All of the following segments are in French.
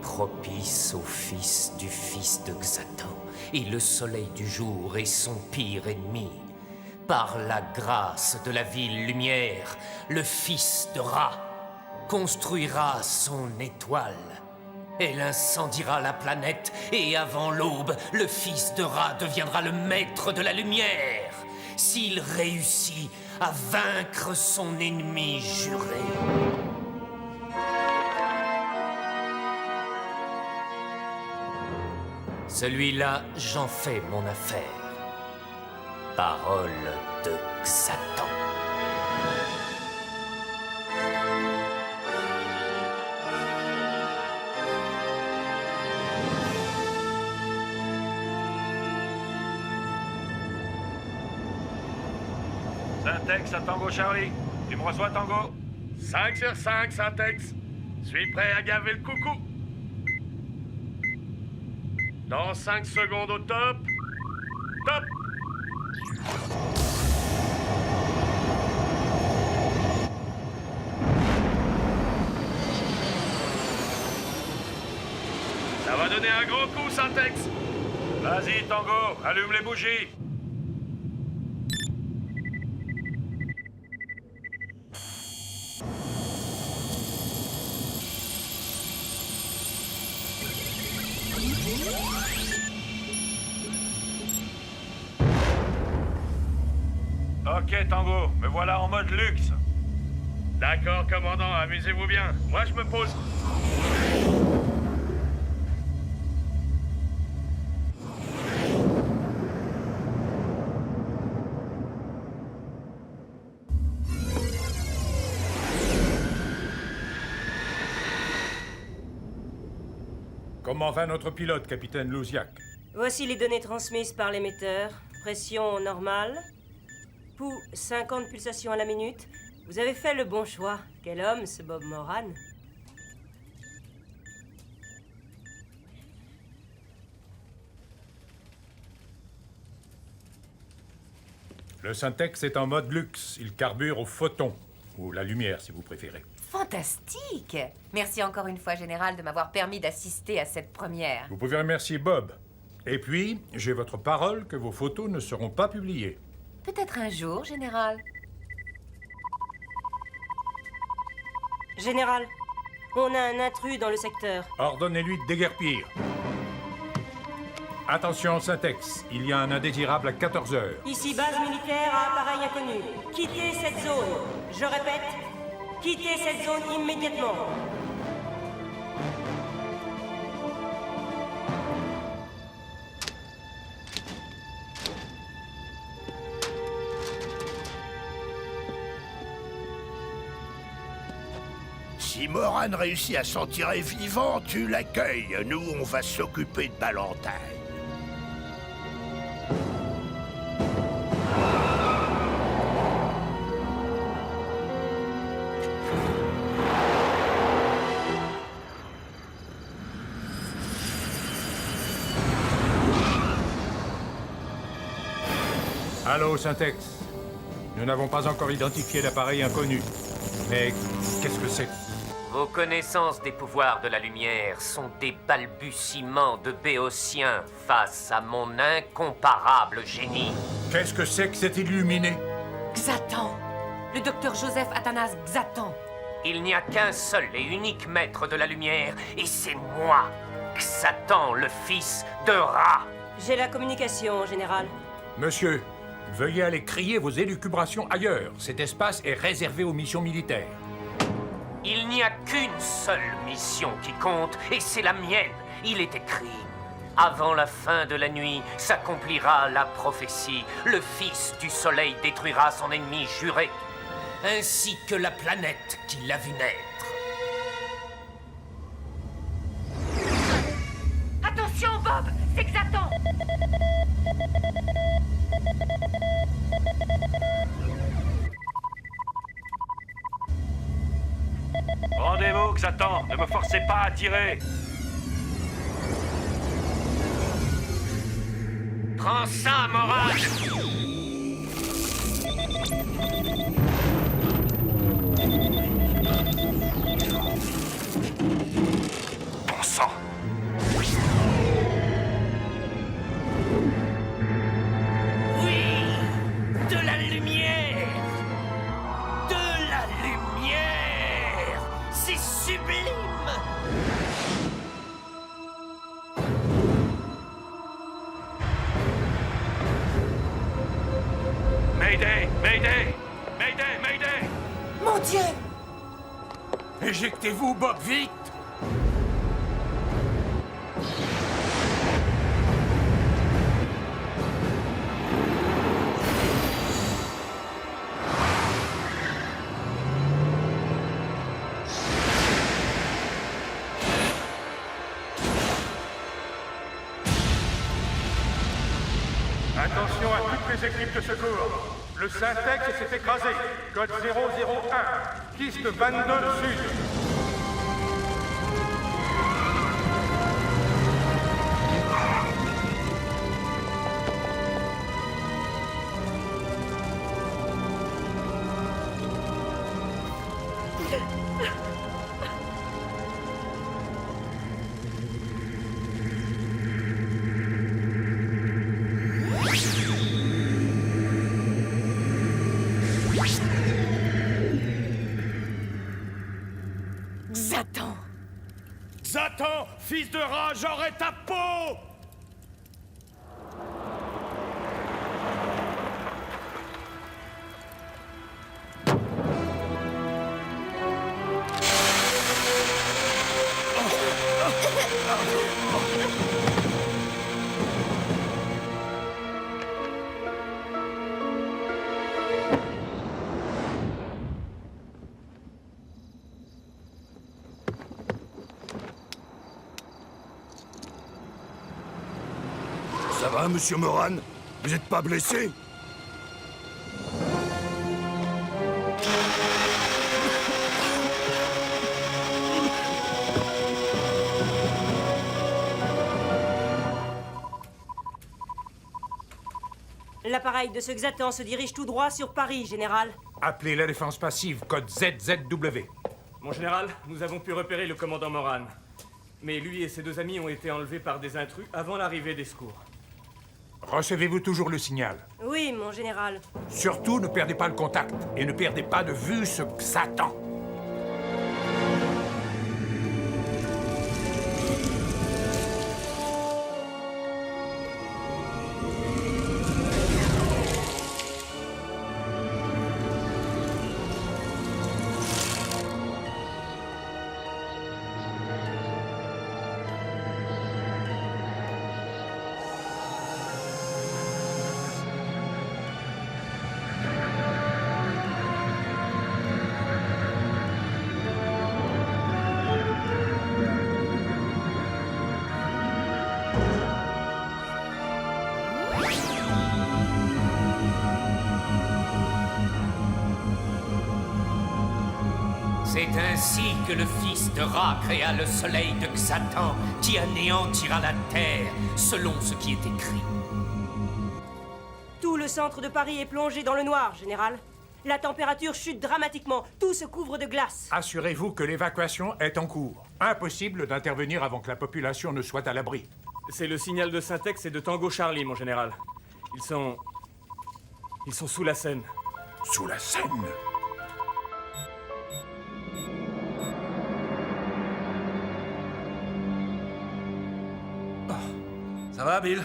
propice au fils du fils de Xatan, et le soleil du jour est son pire ennemi. Par la grâce de la ville lumière, le fils de Ra construira son étoile. Elle incendiera la planète, et avant l'aube, le fils de Ra deviendra le maître de la lumière. S'il réussit à vaincre son ennemi juré. Celui-là, j'en fais mon affaire. Parole de Xatan. Syntex à Tango Charlie. Tu me reçois, Tango? 5 sur 5, Syntex. Suis prêt à gaver le coucou. Dans 5 secondes au top. Top! Ça va donner un gros coup, Syntex. Vas-y, Tango, allume les bougies. Ok, Tango, me voilà en mode luxe. D'accord, commandant, amusez-vous bien. Moi, je me pose. Comment va notre pilote, capitaine Louziak? Voici les données transmises par l'émetteur. Pression normale. Pouls 50 pulsations à la minute. Vous avez fait le bon choix. Quel homme, ce Bob Moran. Le Syntex est en mode luxe. Il carbure au photon. Ou la lumière, si vous préférez. Fantastique! Merci encore une fois, Général, de m'avoir permis d'assister à cette première. Vous pouvez remercier Bob. Et puis, j'ai votre parole que vos photos ne seront pas publiées. Peut-être un jour, Général. Général, on a un intrus dans le secteur. Ordonnez-lui de déguerpir. Attention, Syntex. Il y a un indésirable à 14 heures. Ici, base militaire à appareil inconnu. Quittez cette zone. Je répète, quittez cette zone immédiatement. Si Moran réussit à s'en tirer vivant, tu l'accueilles. Nous, on va s'occuper de Ballantyne. Allô, Syntex. Nous n'avons pas encore identifié l'appareil inconnu. Mais qu'est-ce que c'est? Vos connaissances des pouvoirs de la lumière sont des balbutiements de béotien face à mon incomparable génie. Qu'est-ce que c'est que cet illuminé? Xatan! Le docteur Joseph Athanas Xatan! Il n'y a qu'un seul et unique maître de la lumière, et c'est moi, Xatan, le fils de Ra. J'ai la communication, Général. Monsieur, veuillez aller crier vos élucubrations ailleurs. Cet espace est réservé aux missions militaires. Il n'y a qu'une seule mission qui compte, et c'est la mienne. Il est écrit. Avant la fin de la nuit s'accomplira la prophétie. Le fils du soleil détruira son ennemi juré, ainsi que la planète qui l'a vu naître. Attention, Bob! C'est Xatan! Rendez-vous, Xatan. Ne me forcez pas à tirer. Prends ça, Moran! Bon sang. Oui, de la lumière. De la lumière. C'est sublime. Mayday! Mayday! Mayday! Mayday! Mon Dieu! Éjectez-vous, Bob, vite! Attention à toutes les équipes de secours. Le Syntex s'est écrasé. Code 001. Piste 22 sud. Xatan! Xatan, fils de rat, j'aurai ta peau! Ça va, monsieur Moran? Vous êtes pas blessé? L'appareil de ce Xatan se dirige tout droit sur Paris, général. Appelez la défense passive, code ZZW. Mon général, nous avons pu repérer le commandant Moran. Mais lui et ses deux amis ont été enlevés par des intrus avant l'arrivée des secours. Recevez-vous toujours le signal? Oui, mon général. Surtout, ne perdez pas le contact et ne perdez pas de vue ce Xatan. C'est ainsi que le fils de Ra créa le soleil de Xatan, qui anéantira la Terre, selon ce qui est écrit. Tout le centre de Paris est plongé dans le noir, général. La température chute dramatiquement. Tout se couvre de glace. Assurez-vous que l'évacuation est en cours. Impossible d'intervenir avant que la population ne soit à l'abri. C'est le signal de Syntex et de Tango Charlie, mon général. Ils sont sous la Seine. Sous la Seine? Ça va, Bill?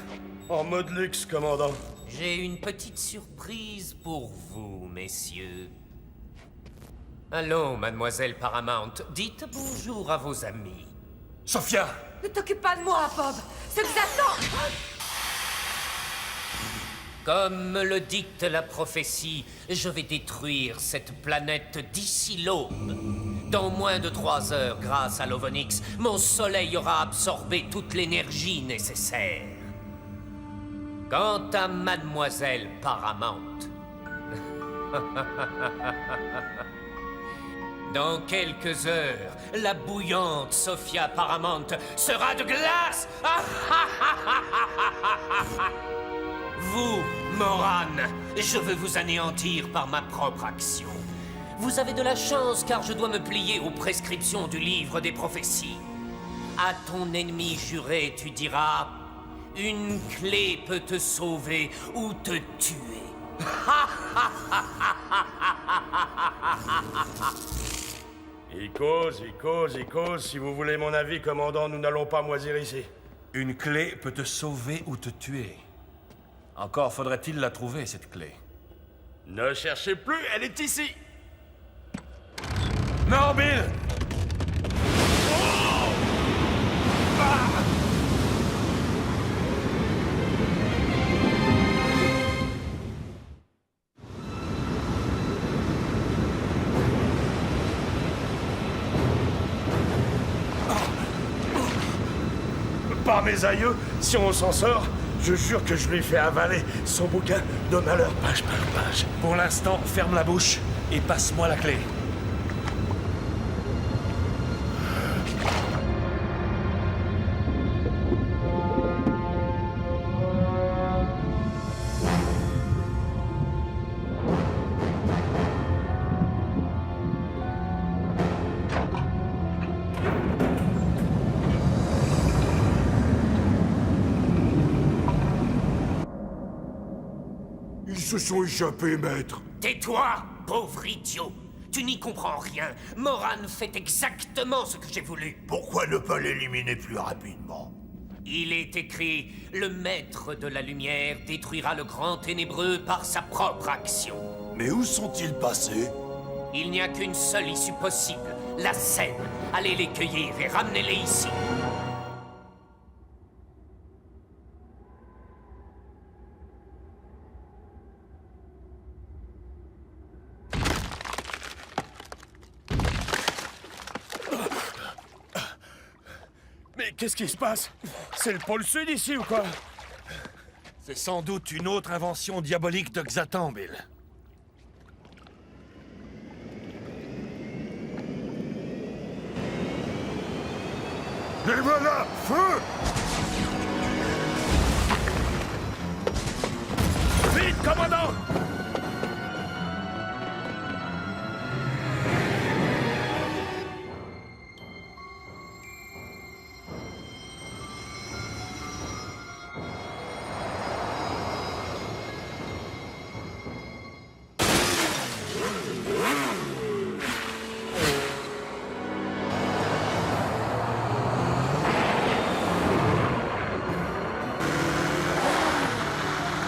En mode luxe, commandant. J'ai une petite surprise pour vous, messieurs. Allons, mademoiselle Paramount, dites bonjour à vos amis. Sophia! Ne t'occupe pas de moi, Bob! Ce Xatan! Comme le dicte la prophétie, je vais détruire cette planète d'ici l'aube. Dans moins de 3 heures, grâce à l'Ovonix, mon soleil aura absorbé toute l'énergie nécessaire. Quant à mademoiselle Paramount... Dans quelques heures, la bouillante Sophia Paramount sera de glace. Vous, Moran, je veux vous anéantir par ma propre action. Vous avez de la chance car je dois me plier aux prescriptions du livre des prophéties. À ton ennemi juré, tu diras: une clé peut te sauver ou te tuer. Icos, si vous voulez mon avis, commandant, nous n'allons pas moisir ici. Une clé peut te sauver ou te tuer. Encore faudrait-il la trouver, cette clé. Ne cherchez plus, elle est ici. Non, Bill! Par mes aïeux, si on s'en sort, je jure que je lui fais avaler son bouquin de malheur page par page. Pour l'instant, ferme la bouche et passe-moi la clé. Ils se sont échappés, maître. Tais-toi, pauvre idiot! Tu n'y comprends rien. Moran fait exactement ce que j'ai voulu. Pourquoi ne pas l'éliminer plus rapidement? Il est écrit: le maître de la lumière détruira le grand ténébreux par sa propre action. Mais où sont-ils passés? Il n'y a qu'une seule issue possible, la scène. Allez les cueillir et ramenez-les ici. Mais qu'est-ce qui se passe? C'est le pôle sud ici ou quoi? C'est sans doute une autre invention diabolique de Xatan, Bill. Et voilà! Feu! Vite, commandant!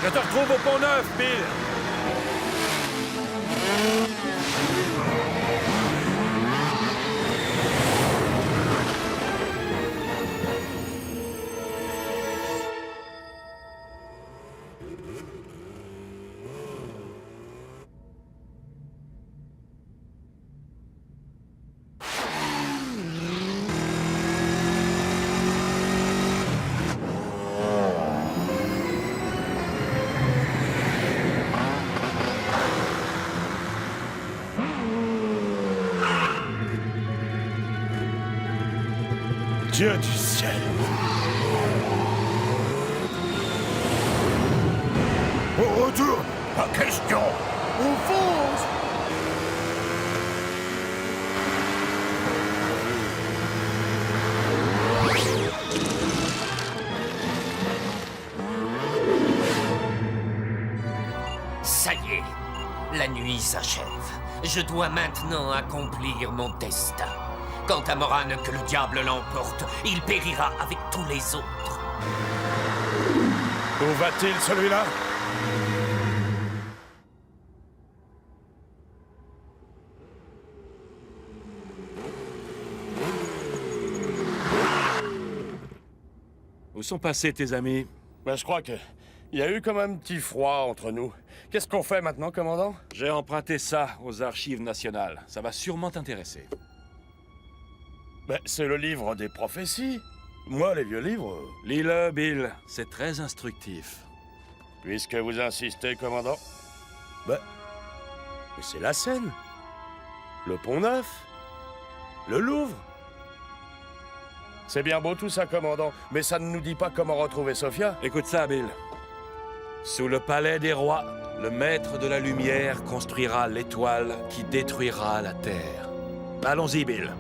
Je te retrouve au Pont-Neuf, Bill! Dieu du ciel! Au retour, pas question. On fonce. Ça y est, la nuit s'achève. Je dois maintenant accomplir mon destin. Quant à Moran, que le diable l'emporte, il périra avec tous les autres. Où va-t-il, celui-là? Où sont passés tes amis? Ben, je crois que... il y a eu comme un petit froid entre nous. Qu'est-ce qu'on fait maintenant, commandant? J'ai emprunté ça aux archives nationales. Ça va sûrement t'intéresser. Ben, c'est le livre des prophéties. Moi, les vieux livres... Lis-le, Bill. C'est très instructif. Puisque vous insistez, commandant. Ben... mais c'est la Seine. Le Pont-Neuf. Le Louvre. C'est bien beau tout ça, commandant, mais ça ne nous dit pas comment retrouver Sophia. Écoute ça, Bill. Sous le palais des rois, le maître de la lumière construira l'étoile qui détruira la Terre. Allons-y, Bill.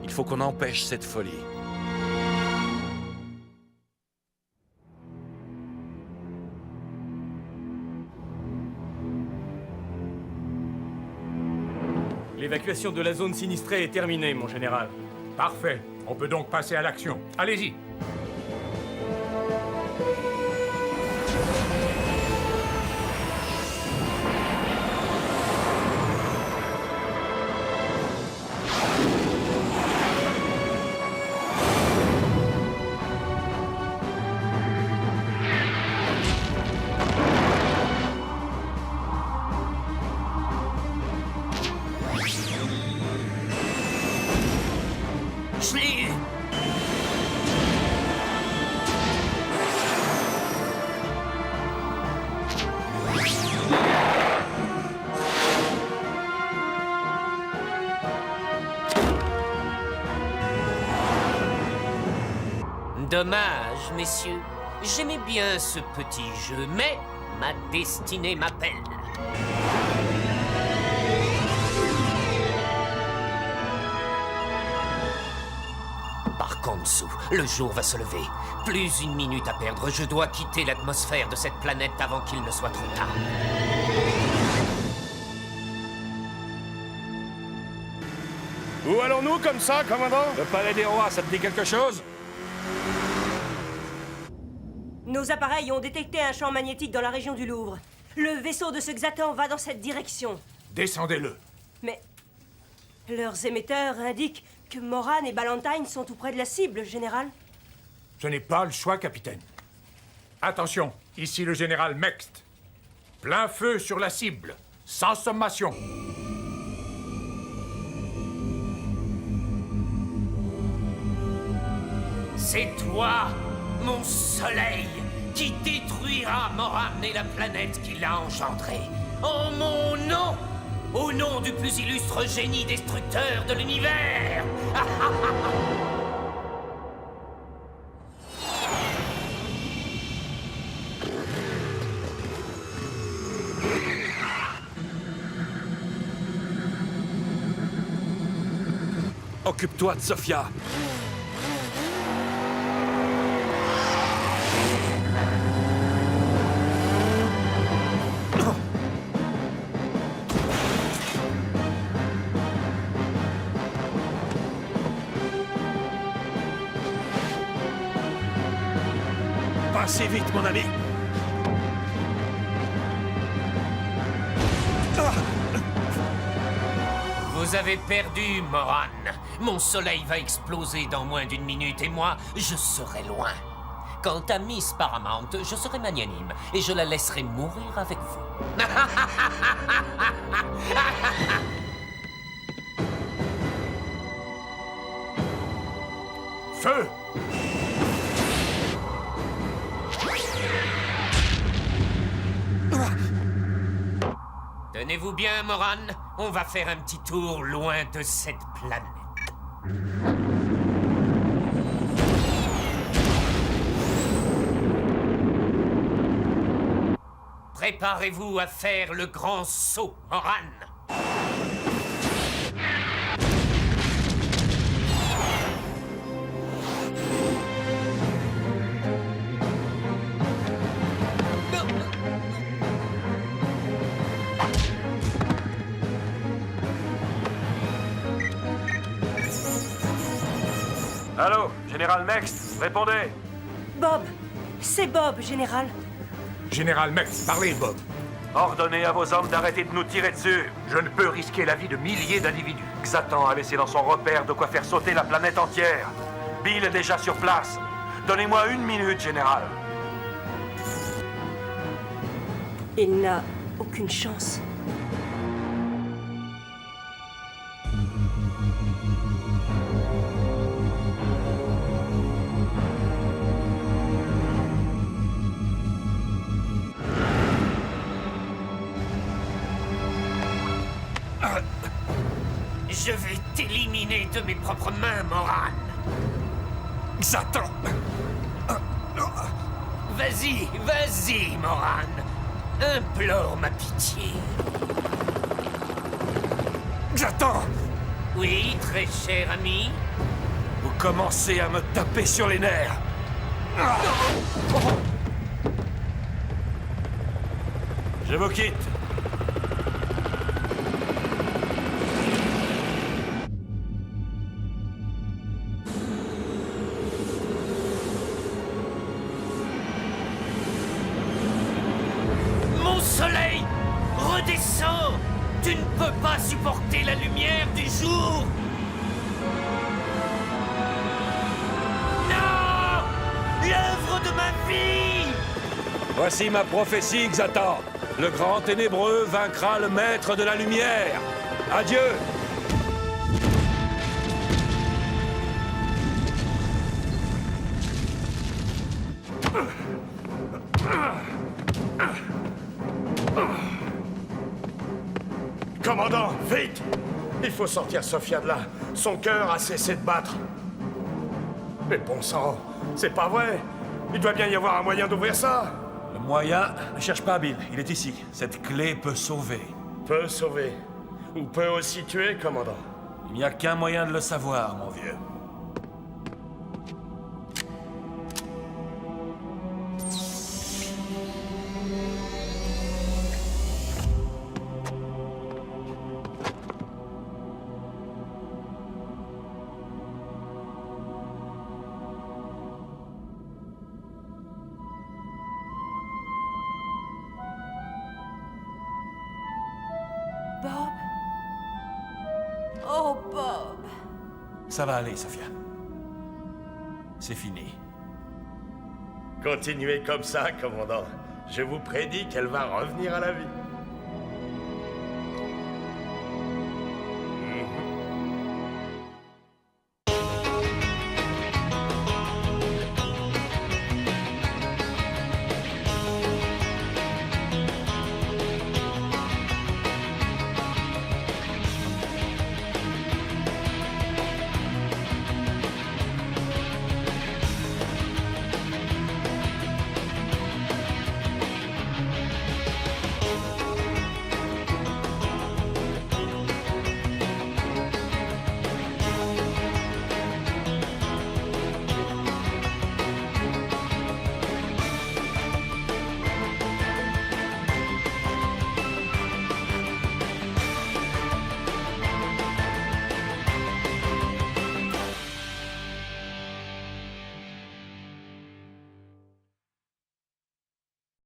Il faut qu'on empêche cette folie. L'évacuation de la zone sinistrée est terminée, mon général. Parfait. On peut donc passer à l'action. Allez-y. Je l'ai eu! Dommage, messieurs. J'aimais bien ce petit jeu, mais ma destinée m'appelle. Par contre, le jour va se lever. Plus une minute à perdre. Je dois quitter l'atmosphère de cette planète avant qu'il ne soit trop tard. Où allons-nous comme ça, commandant? Le palais des rois, ça te dit quelque chose? Nos appareils ont détecté un champ magnétique dans la région du Louvre. Le vaisseau de ce Xatan va dans cette direction. Descendez-le. Mais leurs émetteurs indiquent que Moran et Ballantyne sont tout près de la cible, général. Je n'ai pas le choix, capitaine. Attention, ici le général Mext. Plein feu sur la cible, sans sommation. C'est toi, mon soleil, qui détruira Moran et la planète qui l'a engendré. En mon nom, au nom du plus illustre génie destructeur de l'univers. Occupe-toi de Sophia. Pas assez vite, mon ami. Vous avez perdu, Moran. Mon soleil va exploser dans moins d'une minute et moi, je serai loin. Quant à Miss Paramount, je serai magnanime et je la laisserai mourir avec vous. Feu! Tenez-vous bien, Moran. On va faire un petit tour loin de cette planète. Préparez-vous à faire le grand saut, Moran. Allô, Général Mext, répondez. Bob! C'est Bob, général. Général Mext, parlez, Bob. Ordonnez à vos hommes d'arrêter de nous tirer dessus. Je ne peux risquer la vie de milliers d'individus. Xatan a laissé dans son repère de quoi faire sauter la planète entière. Bill est déjà sur place. Donnez-moi 1 minute, Général. Il n'a aucune chance. Je vais t'éliminer de mes propres mains, Moran. Xatan! Vas-y, vas-y, Moran. Implore ma pitié. Xatan! Oui, très cher ami. Vous commencez à me taper sur les nerfs. Je vous quitte. Tu ne peux pas supporter la lumière du jour! Non! L'œuvre de ma vie! Voici ma prophétie, Xatan. Le grand ténébreux vaincra le maître de la lumière. Adieu! Commandant, vite! Il faut sortir Sophia de là. Son cœur a cessé de battre. Mais bon sang, c'est pas vrai. Il doit bien y avoir un moyen d'ouvrir ça. Le moyen? Ne cherche pas Bill, il est ici. Cette clé peut sauver. Peut sauver. Ou peut aussi tuer, commandant. Il n'y a qu'un moyen de le savoir, mon vieux. Bob? Oh, Bob! Ça va aller, Sophia. C'est fini. Continuez comme ça, commandant. Je vous prédis qu'elle va revenir à la vie.